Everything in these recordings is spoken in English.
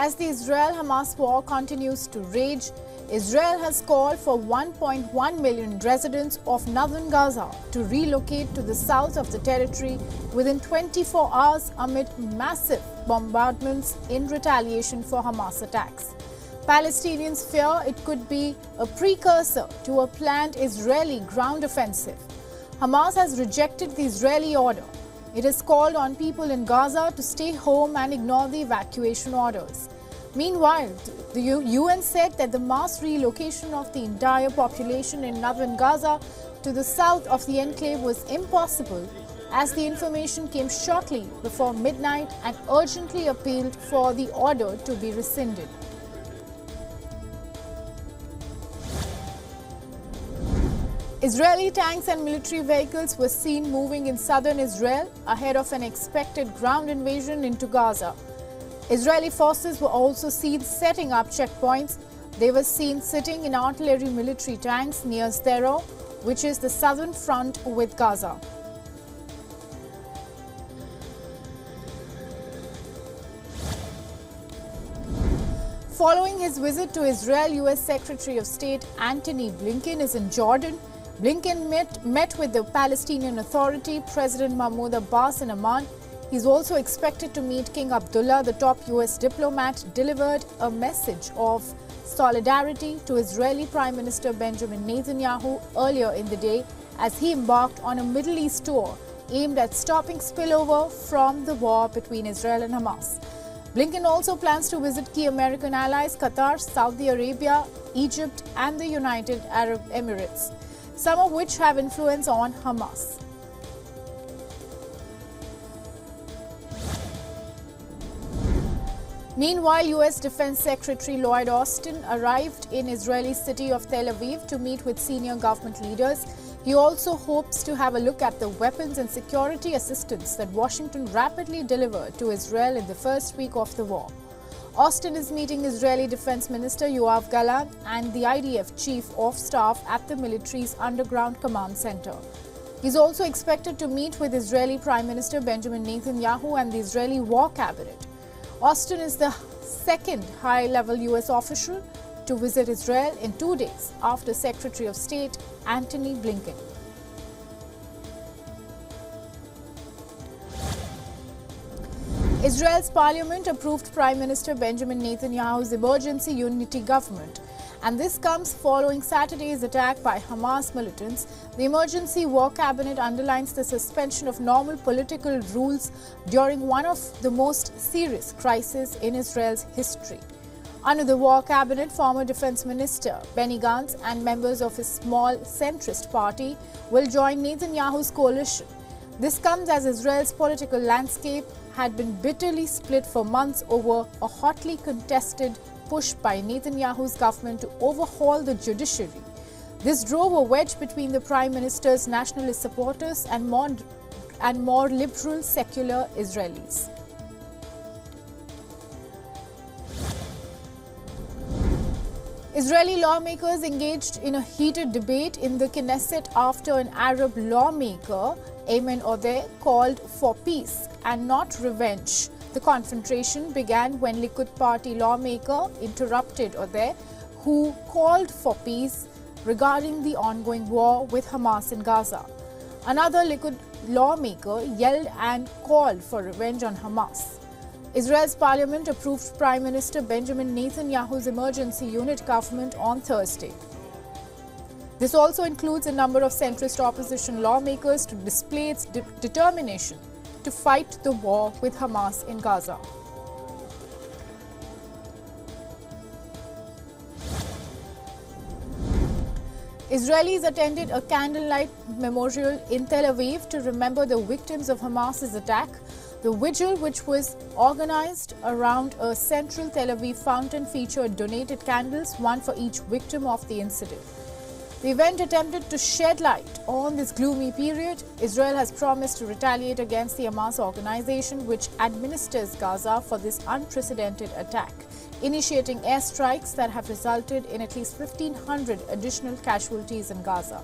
As the Israel-Hamas war continues to rage, Israel has called for 1.1 million residents of northern Gaza to relocate to the south of the territory within 24 hours amid massive bombardments in retaliation for Hamas attacks. Palestinians fear it could be a precursor to a planned Israeli ground offensive. Hamas has rejected the Israeli order. It has called on people in Gaza to stay home and ignore the evacuation orders. Meanwhile, the UN said that the mass relocation of the entire population in northern Gaza to the south of the enclave was impossible, as the information came shortly before midnight and urgently appealed for the order to be rescinded. Israeli tanks and military vehicles were seen moving in southern Israel ahead of an expected ground invasion into Gaza. Israeli forces were also seen setting up checkpoints. They were seen sitting in artillery military tanks near Sderot, which is the southern front with Gaza. Following his visit to Israel, U.S. Secretary of State Antony Blinken is in Jordan. Blinken met with the Palestinian Authority, President Mahmoud Abbas in Amman. He's also expected to meet King Abdullah. The top U.S. diplomat delivered a message of solidarity to Israeli Prime Minister Benjamin Netanyahu earlier in the day as he embarked on a Middle East tour aimed at stopping spillover from the war between Israel and Hamas. Blinken also plans to visit key American allies Qatar, Saudi Arabia, Egypt and the United Arab Emirates, some of which have influence on Hamas. Meanwhile, U.S. Defense Secretary Lloyd Austin arrived in Israeli city of Tel Aviv to meet with senior government leaders. He also hopes to have a look at the weapons and security assistance that Washington rapidly delivered to Israel in the first week of the war. Austin is meeting Israeli Defense Minister Yoav Gallant and the IDF Chief of Staff at the military's underground command center. He's also expected to meet with Israeli Prime Minister Benjamin Netanyahu and the Israeli War Cabinet. Austin is the second high-level U.S. official to visit Israel in 2 days after Secretary of State Antony Blinken. Israel's parliament approved Prime Minister Benjamin Netanyahu's emergency unity government, and this comes following Saturday's attack by Hamas militants. The emergency war cabinet underlines the suspension of normal political rules during one of the most serious crises in Israel's history. Under the war cabinet, former defense minister Benny Gantz and members of his small centrist party will join Netanyahu's coalition. This comes as Israel's political landscape had been bitterly split for months over a hotly contested push by Netanyahu's government to overhaul the judiciary. This drove a wedge between the Prime Minister's nationalist supporters and more liberal secular Israelis. Israeli lawmakers engaged in a heated debate in the Knesset after an Arab lawmaker, Ayman Odeh, called for peace and not revenge. The confrontation began when Likud party lawmaker interrupted Odeh, who called for peace regarding the ongoing war with Hamas in Gaza. Another Likud lawmaker yelled and called for revenge on Hamas. Israel's parliament approved Prime Minister Benjamin Netanyahu's emergency unit government on Thursday. This also includes a number of centrist opposition lawmakers to display its determination to fight the war with Hamas in Gaza. Israelis attended a candlelight memorial in Tel Aviv to remember the victims of Hamas's attack. The vigil, which was organized around a central Tel Aviv fountain, featured donated candles, one for each victim of the incident. The event attempted to shed light on this gloomy period. Israel has promised to retaliate against the Hamas organization, which administers Gaza, for this unprecedented attack, initiating airstrikes that have resulted in at least 1,500 additional casualties in Gaza.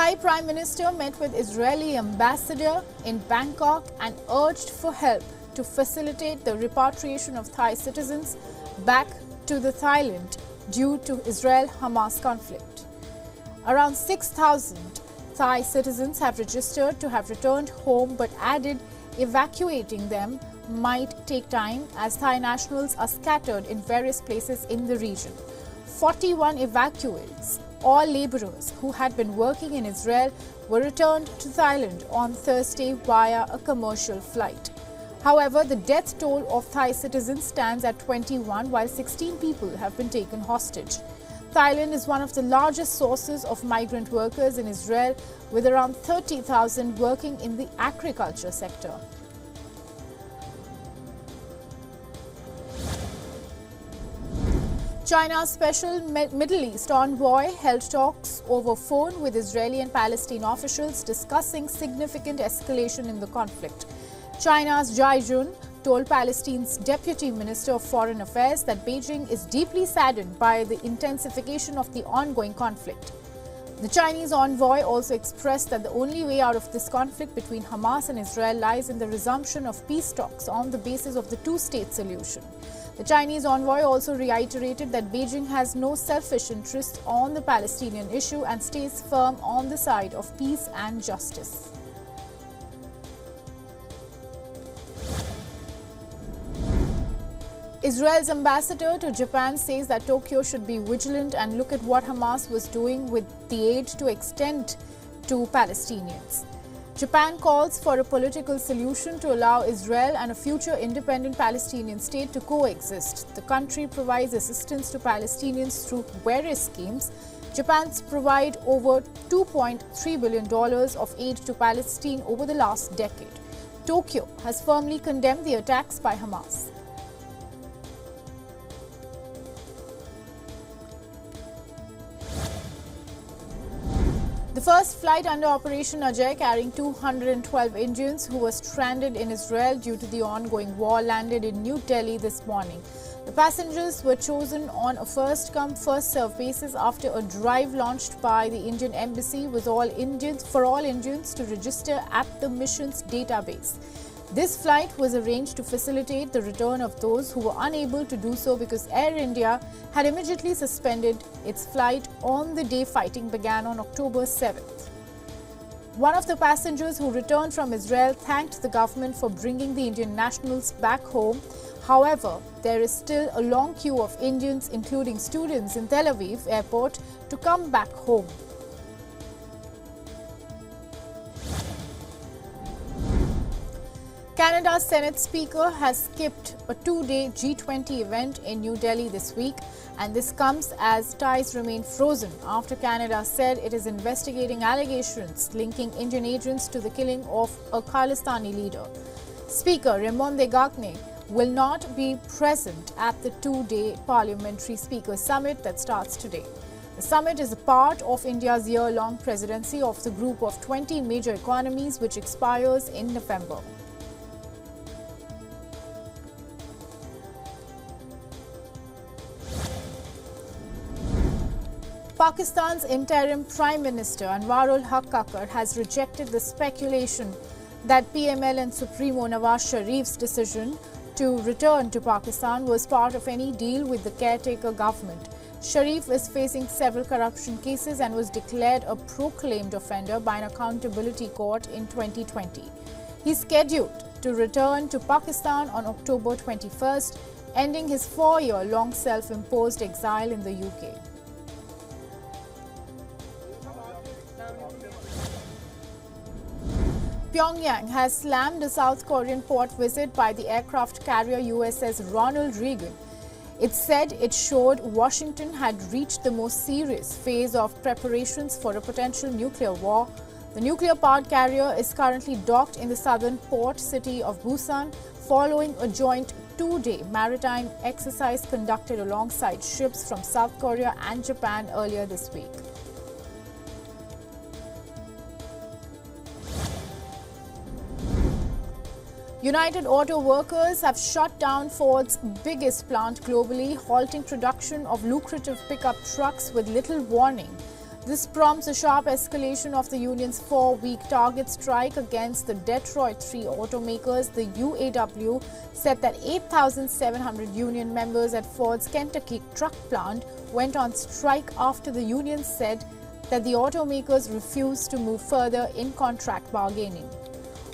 Thai Prime Minister met with Israeli ambassador in Bangkok and urged for help to facilitate the repatriation of Thai citizens back to the Thailand due to Israel-Hamas conflict. Around 6,000 Thai citizens have registered to have returned home, but added evacuating them might take time as Thai nationals are scattered in various places in the region. 41 evacuees, all laborers who had been working in Israel, were returned to Thailand on Thursday via a commercial flight. However, the death toll of Thai citizens stands at 21, while 16 people have been taken hostage. Thailand is one of the largest sources of migrant workers in Israel, with around 30,000 working in the agriculture sector. China's special Middle East envoy held talks over phone with Israeli and Palestinian officials discussing significant escalation in the conflict. China's WION told Palestine's Deputy Minister of Foreign Affairs that Beijing is deeply saddened by the intensification of the ongoing conflict. The Chinese envoy also expressed that the only way out of this conflict between Hamas and Israel lies in the resumption of peace talks on the basis of the two-state solution. The Chinese envoy also reiterated that Beijing has no selfish interest on the Palestinian issue and stays firm on the side of peace and justice. Israel's ambassador to Japan says that Tokyo should be vigilant and look at what Hamas was doing with the aid to extend to Palestinians. Japan calls for a political solution to allow Israel and a future independent Palestinian state to coexist. The country provides assistance to Palestinians through various schemes. Japan's provided over $2.3 billion of aid to Palestine over the last decade. Tokyo has firmly condemned the attacks by Hamas. The first flight under Operation Ajay carrying 212 Indians who were stranded in Israel due to the ongoing war landed in New Delhi this morning. The passengers were chosen on a first-come, first-served basis after a drive launched by the Indian Embassy with all Indians to register at the mission's database. This flight was arranged to facilitate the return of those who were unable to do so because Air India had immediately suspended its flight on the day fighting began on October 7th. One of the passengers who returned from Israel thanked the government for bringing the Indian nationals back home. However, there is still a long queue of Indians, including students in Tel Aviv airport, to come back home. Canada's Senate Speaker has skipped a two-day G20 event in New Delhi this week, and this comes as ties remain frozen after Canada said it is investigating allegations linking Indian agents to the killing of a Khalistani leader. Speaker Raymond Degagne will not be present at the two-day Parliamentary Speakers Summit that starts today. The summit is a part of India's year-long presidency of the group of 20 major economies, which expires in November. Pakistan's interim Prime Minister Anwarul-Haq Kakar has rejected the speculation that PML and Supremo Nawaz Sharif's decision to return to Pakistan was part of any deal with the caretaker government. Sharif is facing several corruption cases and was declared a proclaimed offender by an accountability court in 2020. He's scheduled to return to Pakistan on October 21st, ending his 4-year-long self-imposed exile in the UK. Pyongyang has slammed a South Korean port visit by the aircraft carrier USS Ronald Reagan. It said it showed Washington had reached the most serious phase of preparations for a potential nuclear war. The nuclear-powered carrier is currently docked in the southern port city of Busan following a joint 2-day maritime exercise conducted alongside ships from South Korea and Japan earlier this week. United Auto Workers have shut down Ford's biggest plant globally, halting production of lucrative pickup trucks with little warning. This prompts a sharp escalation of the union's 4-week target strike against the Detroit 3 automakers. The UAW said that 8,700 union members at Ford's Kentucky truck plant went on strike after the union said that the automakers refused to move further in contract bargaining.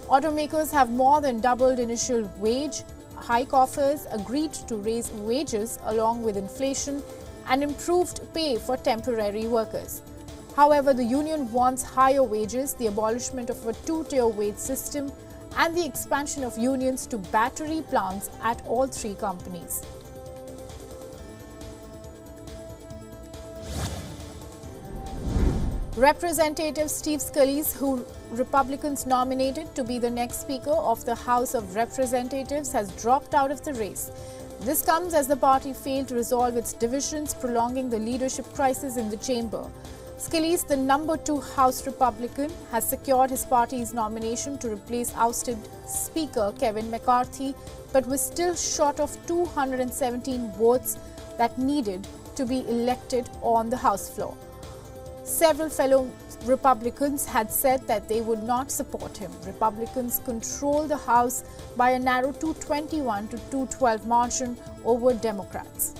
Automakers have more than doubled initial wage hike offers, agreed to raise wages along with inflation, and improved pay for temporary workers. However, the union wants higher wages, the abolishment of a 2-tier wage system, and the expansion of unions to battery plants at all 3 companies. Representative Steve Scalise, who Republicans nominated to be the next Speaker of the House of Representatives, has dropped out of the race. This comes as the party failed to resolve its divisions, prolonging the leadership crisis in the chamber. Scalise, the number 2 House Republican, has secured his party's nomination to replace ousted Speaker Kevin McCarthy, but was still short of 217 votes that needed to be elected on the House floor. Several fellow Republicans had said that they would not support him. Republicans control the House by a narrow 221 to 212 margin over Democrats.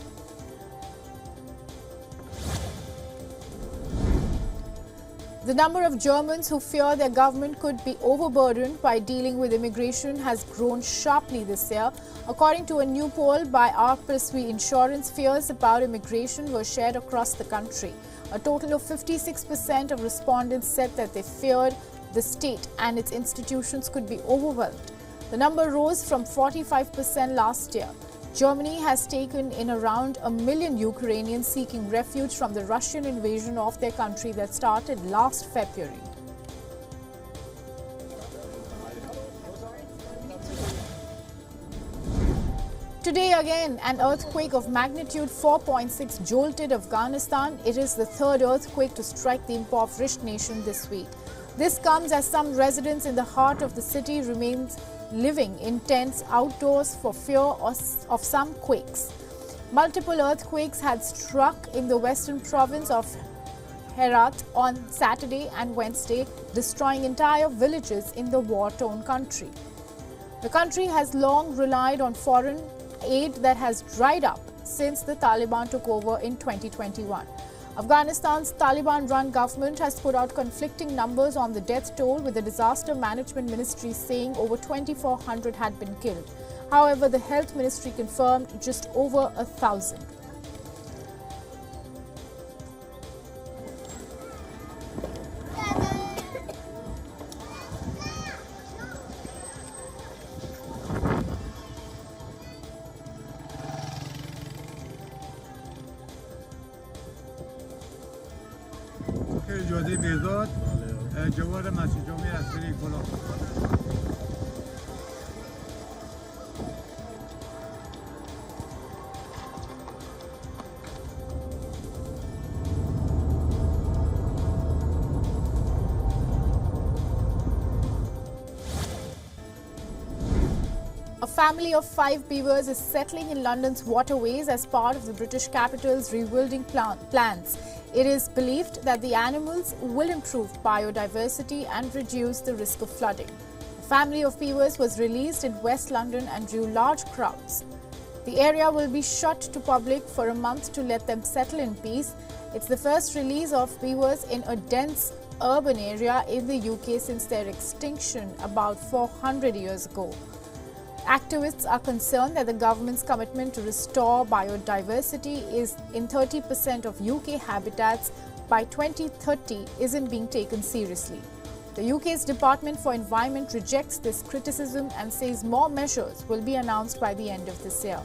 The number of Germans who fear their government could be overburdened by dealing with immigration has grown sharply this year. According to a new poll by Arprisvi Insurance, fears about immigration were shared across the country. A total of 56% of respondents said that they feared the state and its institutions could be overwhelmed. The number rose from 45% last year. Germany has taken in around 1 million Ukrainians seeking refuge from the Russian invasion of their country that started last February. Today again, an earthquake of magnitude 4.6 jolted Afghanistan. It is the 3rd earthquake to strike the impoverished nation this week. This comes as some residents in the heart of the city remain living in tents outdoors for fear of some quakes. Multiple earthquakes had struck in the western province of Herat on Saturday and Wednesday, destroying entire villages in the war-torn country. The country has long relied on foreign aid that has dried up since the Taliban took over in 2021. Afghanistan's Taliban-run government has put out conflicting numbers on the death toll, with the Disaster Management Ministry saying over 2,400 had been killed. However, the Health Ministry confirmed just over 1,000. اجازه بهزاد جواد مسجد جامع عسکری کلا. A family of 5 beavers is settling in London's waterways as part of the British capital's rewilding plans. It is believed that the animals will improve biodiversity and reduce the risk of flooding. A family of beavers was released in West London and drew large crowds. The area will be shut to public for a month to let them settle in peace. It's the first release of beavers in a dense urban area in the UK since their extinction about 400 years ago. Activists are concerned that the government's commitment to restore biodiversity is in 30% of UK habitats by 2030 isn't being taken seriously. The UK's Department for Environment rejects this criticism and says more measures will be announced by the end of this year.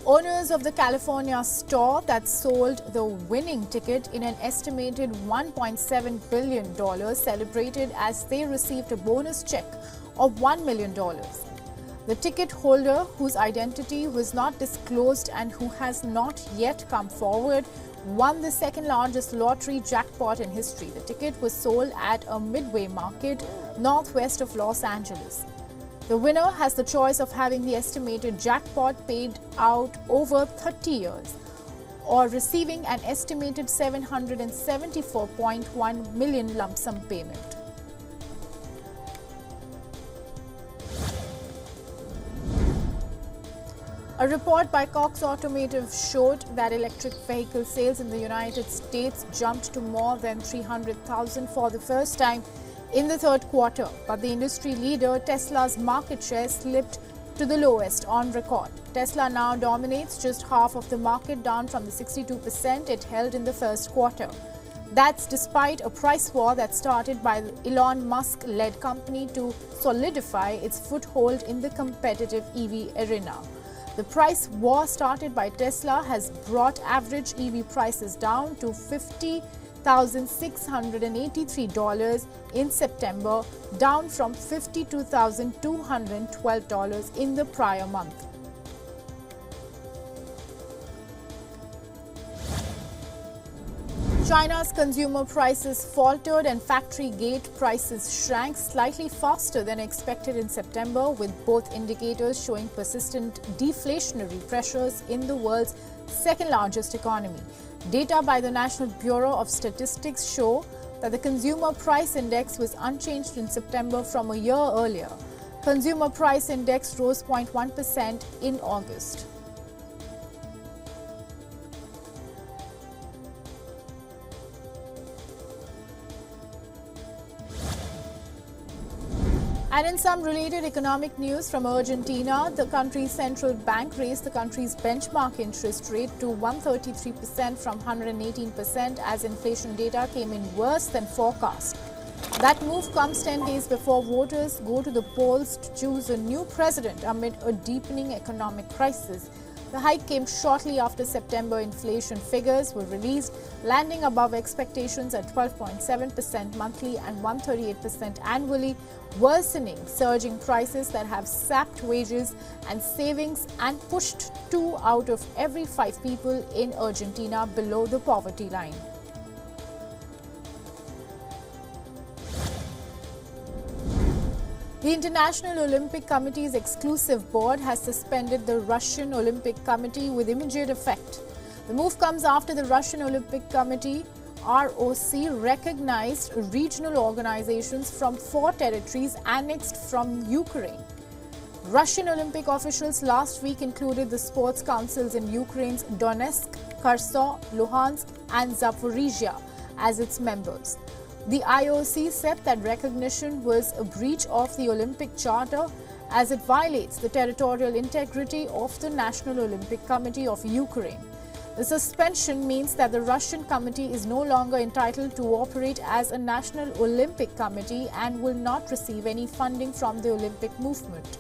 Owners of the California store that sold the winning ticket in an estimated $1.7 billion celebrated as they received a bonus check of $1 million. The ticket holder, whose identity was not disclosed and who has not yet come forward, won the second largest lottery jackpot in history. The ticket was sold at a Midway market northwest of Los Angeles. The winner has the choice of having the estimated jackpot paid out over 30 years or receiving an estimated 774.1 million lump sum payment. A report by Cox Automotive showed that electric vehicle sales in the United States jumped to more than 300,000 for the first time in the third quarter, but the industry leader Tesla's market share slipped to the lowest on record. Tesla now dominates just half of the market, down from the 62% it held in the first quarter. That's despite a price war that started by the Elon Musk-led company to solidify its foothold in the competitive EV arena. The price war started by Tesla has brought average EV prices down to $50,683 in September, down from $52,212 in the prior month. China's consumer prices faltered and factory gate prices shrank slightly faster than expected in September, with both indicators showing persistent deflationary pressures in the world's second-largest economy. Data by the National Bureau of Statistics show that the consumer price index was unchanged in September from a year earlier. Consumer price index rose 0.1% in August. And in some related economic news from Argentina, the country's central bank raised the country's benchmark interest rate to 133% from 118% as inflation data came in worse than forecast. That move comes 10 days before voters go to the polls to choose a new president amid a deepening economic crisis. The hike came shortly after September inflation figures were released, landing above expectations at 12.7% monthly and 138% annually, worsening surging prices that have sapped wages and savings and pushed 2 out of every 5 people in Argentina below the poverty line. The International Olympic Committee's exclusive board has suspended the Russian Olympic Committee with immediate effect. The move comes after the Russian Olympic Committee ROC recognized regional organizations from 4 territories annexed from Ukraine. Russian Olympic officials last week included the sports councils in Ukraine's Donetsk, Kherson, Luhansk and Zaporizhia as its members. The IOC said that recognition was a breach of the Olympic Charter as it violates the territorial integrity of the National Olympic Committee of Ukraine. The suspension means that the Russian committee is no longer entitled to operate as a National Olympic Committee and will not receive any funding from the Olympic movement.